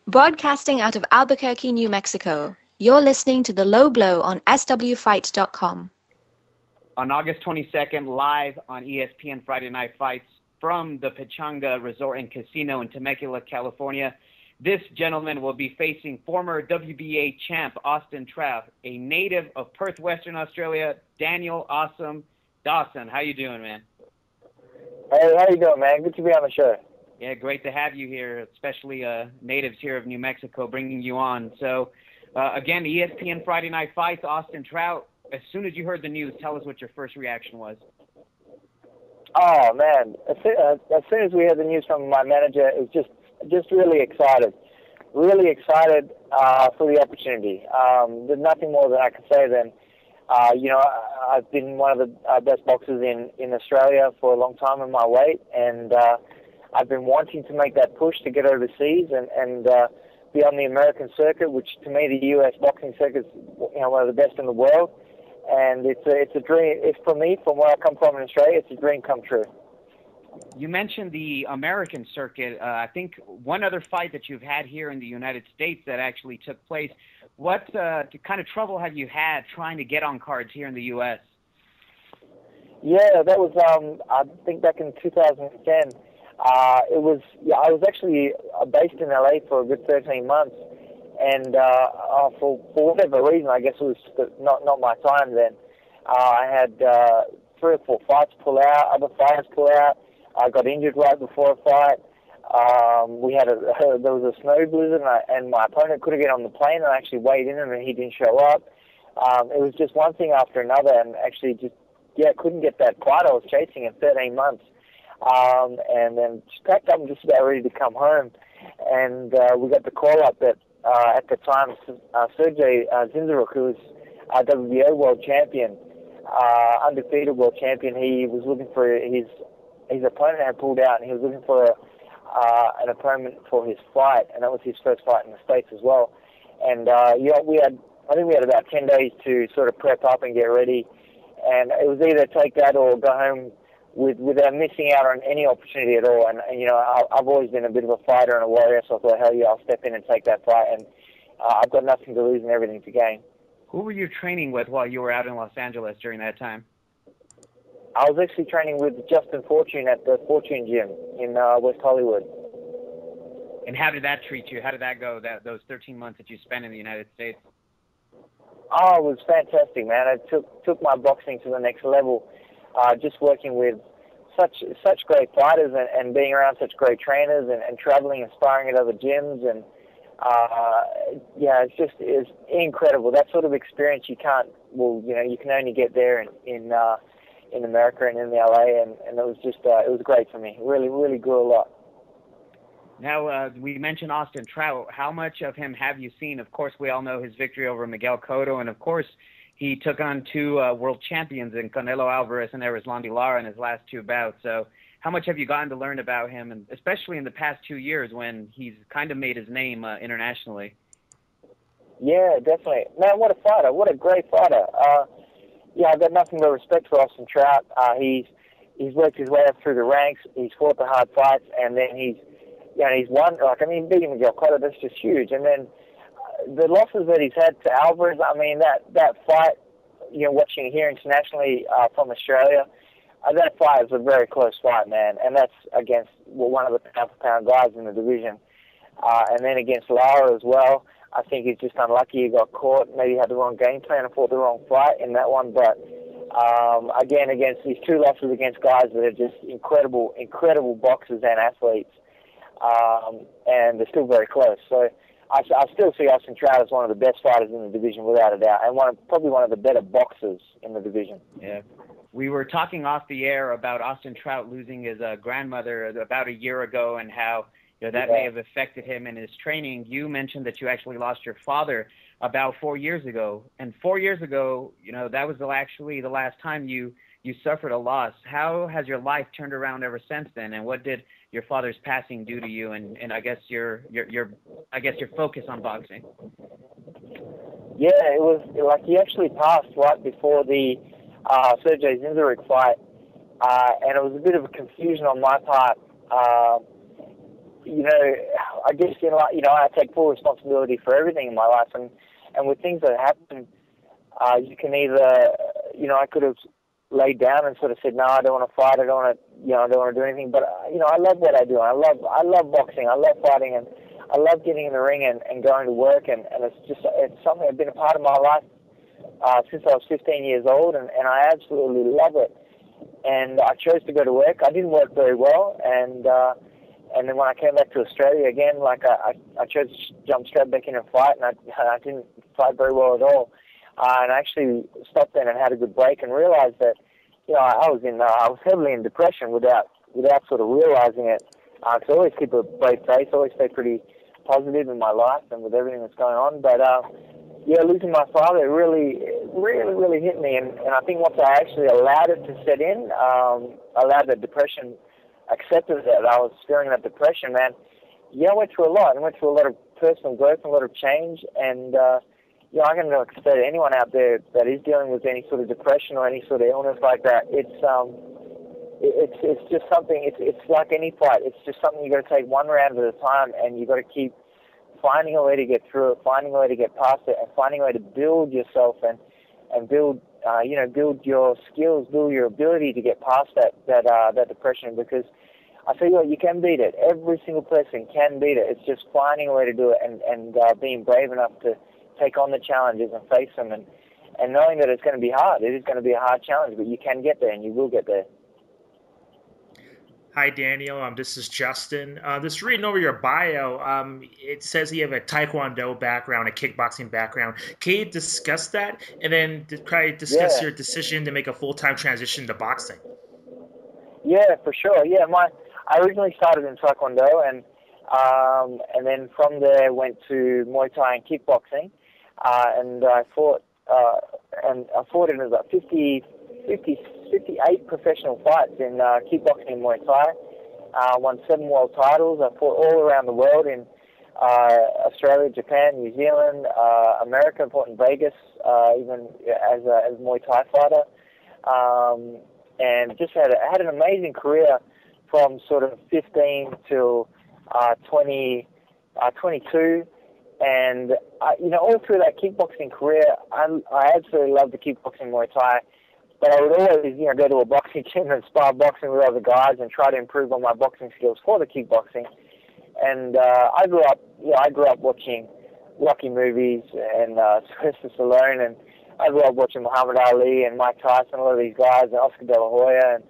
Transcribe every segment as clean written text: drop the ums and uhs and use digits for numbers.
Broadcasting out of Albuquerque, New Mexico, you're listening to The Low Blow on swfight.com. On August 22nd, live on ESPN Friday Night Fights from the Pechanga Resort and Casino in Temecula, California, this gentleman will be facing former WBA champ Austin Trout, a native of Perth, Western Australia, Daniel Awesome Dawson. How you doing, man? Hey, how you doing, man? Good to be on the show. Yeah, great to have you here, especially natives here of New Mexico, bringing you on. So, again, ESPN Friday Night Fights, Austin Trout. As soon as you heard the news, tell us what your first reaction was. Oh, man. As soon as we heard the news from my manager, it was just really excited. Really excited for the opportunity. There's nothing more that I can say than, I've been one of the best boxers in Australia for a long time in my weight, and I've been wanting to make that push to get overseas and be on the American circuit, which to me the U.S. boxing circuit is one of the best in the world. And it's a dream. It's for me, from where I come from in Australia, it's a dream come true. You mentioned the American circuit. I think one other fight that you've had here in the United States that actually took place. What kind of trouble have you had trying to get on cards here in the U.S.? Yeah, that was I think back in 2010. I was actually based in LA for a good 13 months. And for whatever reason, I guess it was not my time then. I had 3 or 4 fights pull out, other fights pull out. I got injured right before a fight. There was a snow blizzard, and my opponent couldn't get on the plane. I actually weighed in, and he didn't show up. It was just one thing after another, and actually couldn't get that fight I was chasing in 13 months. And then just packed up and just about ready to come home. And we got the call up that at the time, Sergey Zinzaruk, who was WBO world champion, undefeated world champion, he was looking for his opponent had pulled out, and he was looking for an opponent for his fight, and that was his first fight in the States as well. And I think we had about 10 days to sort of prep up and get ready, and it was either take that or go home without missing out on any opportunity at all. And I've always been a bit of a fighter and a warrior, so I thought, hell yeah, I'll step in and take that fight. And I've got nothing to lose and everything to gain. Who were you training with while you were out in Los Angeles during that time? I was actually training with Justin Fortune at the Fortune Gym in West Hollywood. And how did that treat you? How did that go, those 13 months that you spent in the United States? Oh, it was fantastic, man. It took my boxing to the next level. Just working with such great fighters and being around such great trainers and traveling and sparring at other gyms, and it's incredible. That sort of experience you can only get there in America and in the LA, and it was it was great for me. Really grew a lot. Now, we mentioned Austin Trout. How much of him have you seen? Of course, we all know his victory over Miguel Cotto, and of course, he took on 2 world champions in Canelo Alvarez and Erislandy Lara in his last 2 bouts. So how much have you gotten to learn about him, and especially in the past 2 years when he's kind of made his name internationally? Yeah, definitely. Man, what a fighter. What a great fighter. I've got nothing but respect for Austin Trout. He's worked his way up through the ranks. He's fought the hard fights, and then he's won. Beating Miguel Cotto, that's just huge. And then the losses that he's had to Alvarez, that fight, watching it here internationally from Australia, that fight is a very close fight, man. And that's against one of the pound-for-pound guys in the division. And then against Lara as well, I think he's just unlucky he got caught. Maybe he had the wrong game plan and fought the wrong fight in that one. But again, against these 2 losses against guys that are just incredible boxers and athletes, and they're still very close. So I still see Austin Trout as one of the best fighters in the division, without a doubt, and probably one of the better boxers in the division. Yeah. We were talking off the air about Austin Trout losing his grandmother about a year ago, and how that may have affected him in his training. You mentioned that you actually lost your father about 4 years ago, and 4 years ago, that was actually the last time you suffered a loss. How has your life turned around ever since then, and what did your father's passing do to you, and I guess your focus on boxing? Yeah, it was like he actually passed right before the Sergey Zinzaruk fight, and it was a bit of a confusion on my part. I guess I take full responsibility for everything in my life, and with things that happen, you can either, I could have laid down and sort of said, no, I don't want to fight, I don't want to do anything, but I love what I do. I love boxing, I love fighting, and I love getting in the ring and going to work, and it's something that's been a part of my life since I was 15 years old, and I absolutely love it. And I chose to go to work. I didn't work very well, and then when I came back to Australia again, I chose to jump straight back in and fight, and I didn't fight very well at all. And I actually stopped then and had a good break, and realized that I was heavily in depression without sort of realizing it. So I always keep a brave face, always stay pretty positive in my life and with everything that's going on. But losing my father really hit me, and I think once I actually allowed it to set in, allowed the depression, accepted that I was feeling that depression, man. I went through a lot. I went through a lot of personal growth and a lot of change, and I'm going to say to anyone out there that is dealing with any sort of depression or any sort of illness like that, it's just something. It's like any fight. It's just something you got to take one round at a time, and you got to keep finding a way to get through it, finding a way to get past it, and finding a way to build yourself and build build your skills, build your ability to get past that depression. Because I tell you what, you can beat it. Every single person can beat it. It's just finding a way to do it and being brave enough to take on the challenges and face them, and knowing that it's going to be hard. It is going to be a hard challenge, but you can get there, and you will get there. Hi, Daniel. This is Justin. Just reading over your bio, it says you have a Taekwondo background, a kickboxing background. Can you discuss that? And then discuss your decision to make a full-time transition to boxing. Yeah, for sure. Yeah, I originally started in Taekwondo, and then from there went to Muay Thai and kickboxing, and I fought in about 58 professional fights in kickboxing and Muay Thai. Won 7 world titles. I fought all around the world in Australia, Japan, New Zealand, America. Fought in Vegas, even as a Muay Thai fighter, and just had an amazing career from sort of 15 till 22. And all through that kickboxing career, I absolutely loved the kickboxing Muay Thai. But I would always, go to a boxing gym and spar boxing with other guys and try to improve on my boxing skills for the kickboxing. And I grew up watching Rocky movies and Sylvester Stallone, and I grew up watching Muhammad Ali and Mike Tyson, all of these guys, and Oscar De La Hoya, and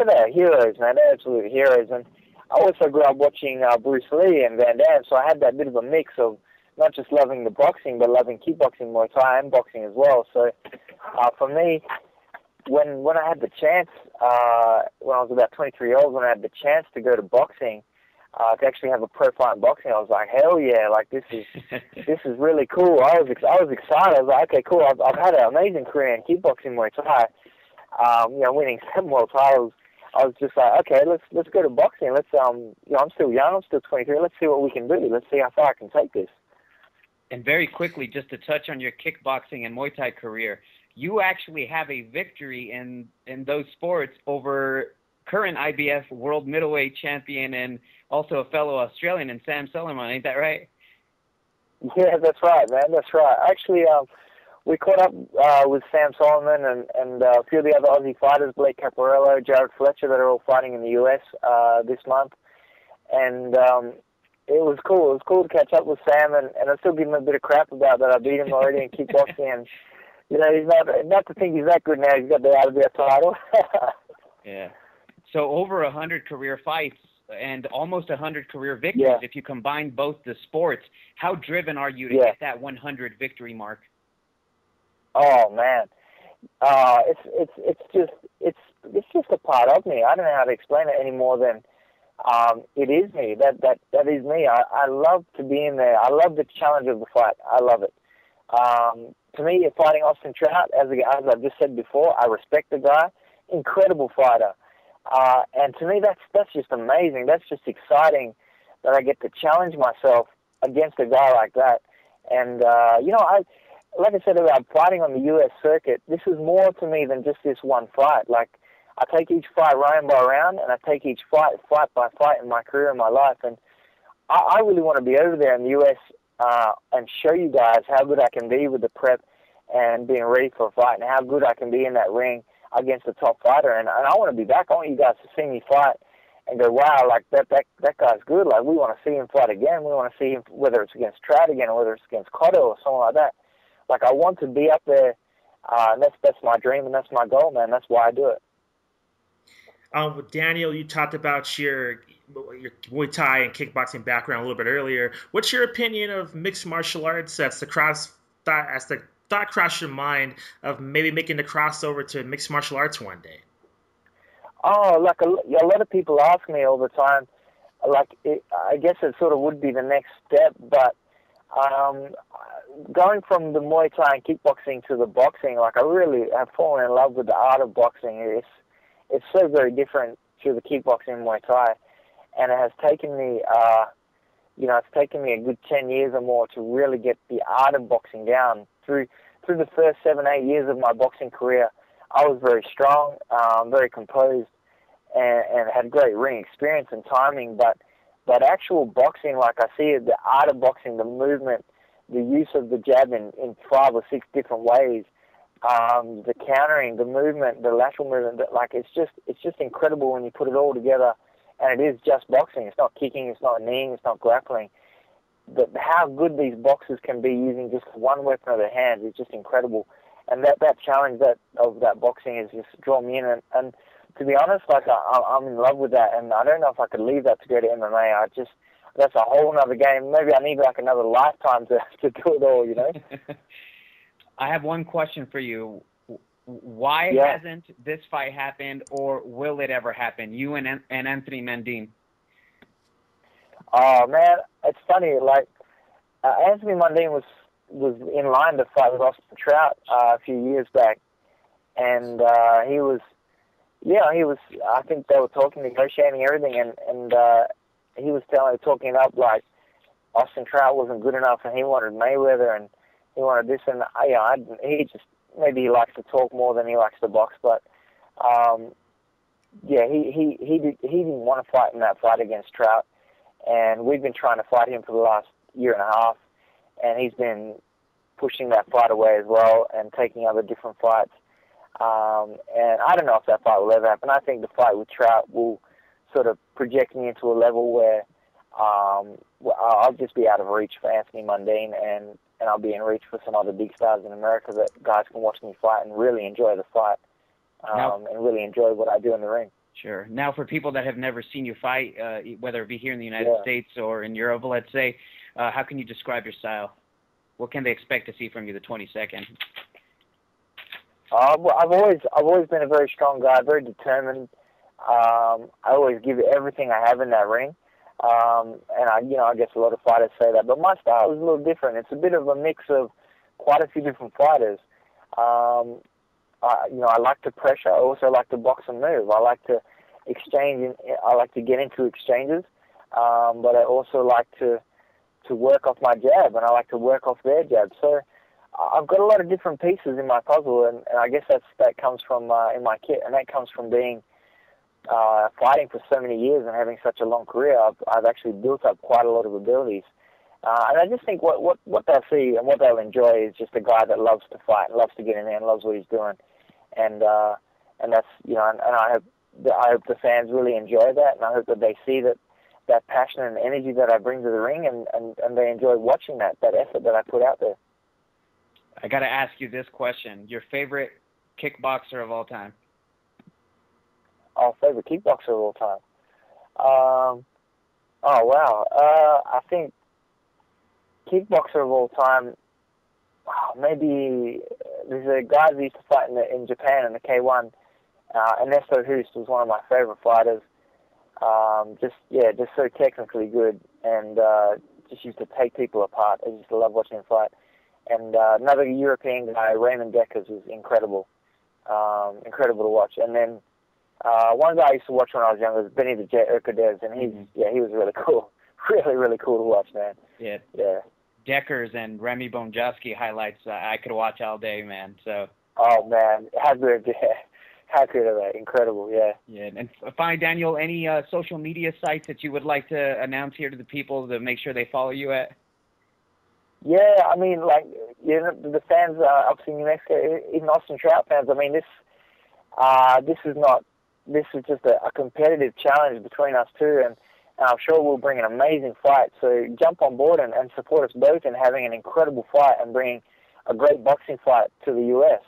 they're heroes, man. They're absolute heroes. And I also grew up watching Bruce Lee and Van Damme, so I had that bit of a mix of not just loving the boxing, but loving kickboxing, Muay Thai, and boxing as well. So for me, when I had the chance, when I was about 23 years old, when I had the chance to go to boxing, to actually have a pro fight in boxing, I was like, hell yeah, like this is really cool. I was excited. I was like, okay, cool. I've had an amazing career in kickboxing, Muay Thai, winning 7 world titles. I was just like, okay, let's go to boxing. Let's I'm still young. I'm still 23. Let's see what we can do. Let's see how far I can take this. And very quickly, just to touch on your kickboxing and Muay Thai career, you actually have a victory in those sports over current IBF world middleweight champion and also a fellow Australian in Sam Sulaiman. Ain't that right? Yeah, that's right, man. That's right. Actually, we caught up with Sam Sulaiman and a few of the other Aussie fighters, Blake Caparello, Jared Fletcher, that are all fighting in the US this month. And it was cool. It was cool to catch up with Sam, and I still give him a bit of crap about that. I beat him already in kickboxing, and he's not to think he's that good now. He's got the IBF title. Yeah. So over 100 career fights and almost 100 career victories. If you combine both the sports, how driven are you to get that 100 victory mark? Oh man, it's just a part of me. I don't know how to explain it any more than it is me. That is me. I love to be in there. I love the challenge of the fight. I love it. To me, fighting Austin Trout, as I've just said before, I respect the guy. Incredible fighter. And to me, that's just amazing. That's just exciting that I get to challenge myself against a guy like that. And, like I said about fighting on the U.S. circuit, this is more to me than just this one fight. Like, I take each fight round by round, and I take each fight by fight in my career and my life. And I really want to be over there in the US and show you guys how good I can be with the prep and being ready for a fight, and how good I can be in that ring against a top fighter. And I want to be back. I want you guys to see me fight and go, wow, like that guy's good. Like, we want to see him fight again. We want to see him, whether it's against Trout again or whether it's against Cotto or someone like that. Like, I want to be up there. And that's my dream and that's my goal, man. That's why I do it. Daniel, you talked about your Muay Thai and kickboxing background a little bit earlier. What's your opinion of mixed martial arts as the thought crossed your mind of maybe making the crossover to mixed martial arts one day? Oh, like a lot of people ask me all the time. Like, I guess it sort of would be the next step, but going from the Muay Thai and kickboxing to the boxing, like, I really have fallen in love with the art of boxing. It's so very different to the kickboxing and Muay Thai, and it has taken me, it's taken me a good 10 years or more to really get the art of boxing down. Through the first 7-8 years of my boxing career, I was very strong, very composed, and had great ring experience and timing. But actual boxing, like I see it, the art of boxing, the movement, the use of the jab in 5 or 6 different ways, the countering, the movement, the lateral movement, like it's just incredible when you put it all together. And it is just boxing. It's not kicking, it's not kneeing, it's not grappling. But how good these boxers can be using just one weapon of their hands is just incredible. And that challenge of that boxing has just drawn me in. And to be honest, like I'm in love with that. And I don't know if I could leave that to go to MMA. That's a whole other game. Maybe I need like another lifetime to do it all, you know? I have one question for you. Why hasn't this fight happened, or will it ever happen? You and Anthony Mundine. Oh man, it's funny. Like Anthony Mundine was in line to fight with Austin Trout a few years back, and he was. I think they were talking, negotiating everything, and he was talking it up like Austin Trout wasn't good enough, and he wanted Mayweather, and he wanted this, and maybe he likes to talk more than he likes to box, but he didn't want to fight in that fight against Trout, and we've been trying to fight him for the last year and a half, and he's been pushing that fight away as well and taking other different fights. And I don't know if that fight will ever happen. I think the fight with Trout will sort of project me into a level where I'll just be out of reach for Anthony Mundine, and I'll be in reach for some other big stars in America that guys can watch me fight and really enjoy the fight, and really enjoy what I do in the ring. Sure. Now, for people that have never seen you fight, whether it be here in the United States or in Europe, let's say, how can you describe your style? What can they expect to see from you the 22nd? Well, I've always been a very strong guy, very determined. I always give everything I have in that ring. And I guess a lot of fighters say that, but my style is a little different. It's a bit of a mix of quite a few different fighters. I like to pressure. I also like to box and move. I like to exchange. I like to get into exchanges, but I also like to work off my jab, and I like to work off their jab. So I've got a lot of different pieces in my puzzle, and I guess that comes from in my kit, and that comes from being fighting for so many years and having such a long career. I've actually built up quite a lot of abilities, and I just think what they'll see and what they'll enjoy is just a guy that loves to fight, loves to get in there, and loves what he's doing, and that's and I hope the fans really enjoy that, and I hope that they see that passion and energy that I bring to the ring, and they enjoy watching that effort that I put out there. I got to ask you this question: your favorite kickboxer of all time? Oh, favorite kickboxer of all time. I think kickboxer of all time. Maybe there's a guy that used to fight in Japan in the K1. Ernesto Hoost was one of my favorite fighters. Just so technically good, and just used to take people apart. I used to love watching him fight. And another European guy, Raymond Deckers, was incredible. Incredible to watch. And then one guy I used to watch when I was younger was Benny the Jet Urquidez, and he was really cool. Really, really cool to watch, man. Yeah. Yeah. Deckers and Remy Bonjavsky highlights I could watch all day, man. So. Oh man, how good! How good are they? Incredible, yeah. Yeah, and finally, Daniel, any social media sites that you would like to announce here to the people to make sure they follow you at? Yeah, I mean, like, you know, the fans, obviously in New Mexico, even Austin Trout fans, I mean, this is just a competitive challenge between us two, and I'm sure we'll bring an amazing fight. So jump on board and support us both in having an incredible fight and bringing a great boxing fight to the U.S.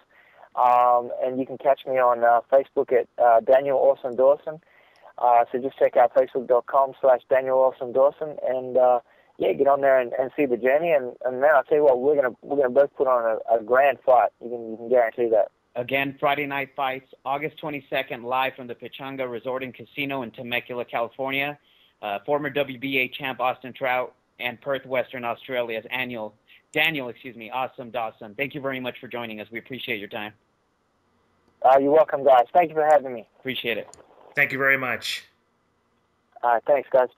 And you can catch me on Facebook at Daniel Awesome Dawson. So just check out facebook.com/Daniel Awesome Dawson, and yeah, get on there and see the journey. And man, I'll tell you what, we're gonna both put on a grand fight. You can guarantee that. Again, Friday Night Fights, August 22nd, live from the Pechanga Resort and Casino in Temecula, California. Former WBA champ Austin Trout and Perth, Western Australia's Daniel, Awesome Dawson. Thank you very much for joining us. We appreciate your time. You're welcome, guys. Thank you for having me. Appreciate it. Thank you very much. Thanks, guys.